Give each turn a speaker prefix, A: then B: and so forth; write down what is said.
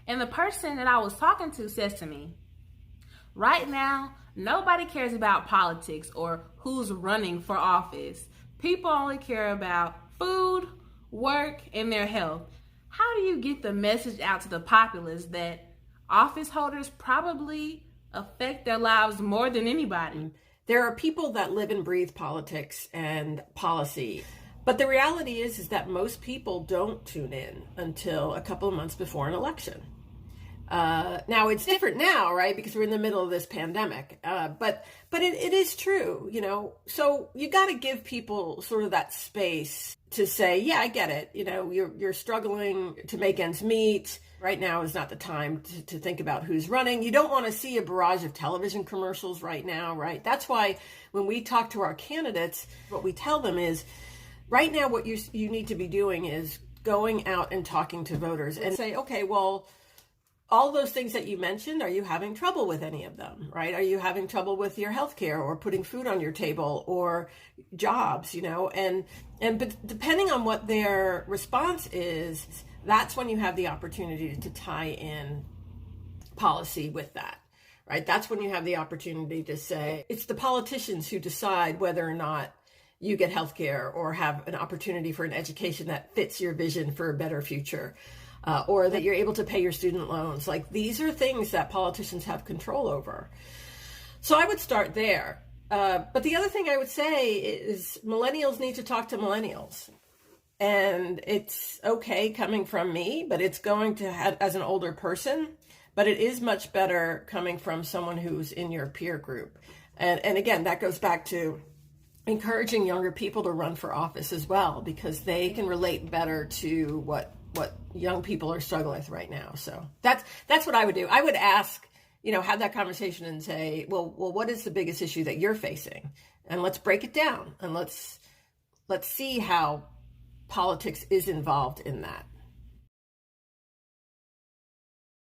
A: And the person that I was talking to says to me, right now, nobody cares about politics or who's running for office. People only care about food, work, and their health. How do you get the message out to the populace that office holders probably affect their lives more than anybody?
B: There are people that live and breathe politics and policy. But the reality is that most people don't tune in until a couple of months before an election. Now it's different now, right? Because we're in the middle of this pandemic. But it is true, you know. So you got to give people sort of that space to say, yeah, I get it. You know, you're struggling to make ends meet. Right now is not the time to think about who's running. You don't want to see a barrage of television commercials right now, right? That's why when we talk to our candidates, what we tell them is, right now what you need to be doing is going out and talking to voters and say, okay, well, all those things that you mentioned, are you having trouble with any of them, right? Are you having trouble with your health care or putting food on your table or jobs, you know? But depending on what their response is, that's when you have the opportunity to tie in policy with that, right? That's when you have the opportunity to say, it's the politicians who decide whether or not you get health care or have an opportunity for an education that fits your vision for a better future. Or that you're able to pay your student loans. Like, these are things that politicians have control over. So I would start there. But the other thing I would say is millennials need to talk to millennials. And it's okay coming from me, but it's going to have, as an older person, but it is much better coming from someone who's in your peer group. And again, that goes back to encouraging younger people to run for office as well, because they can relate better to what young people are struggling with right now. So that's what I would do. I would ask, you know, have that conversation and say, well, what is the biggest issue that you're facing? And let's break it down and let's see how politics is involved in that.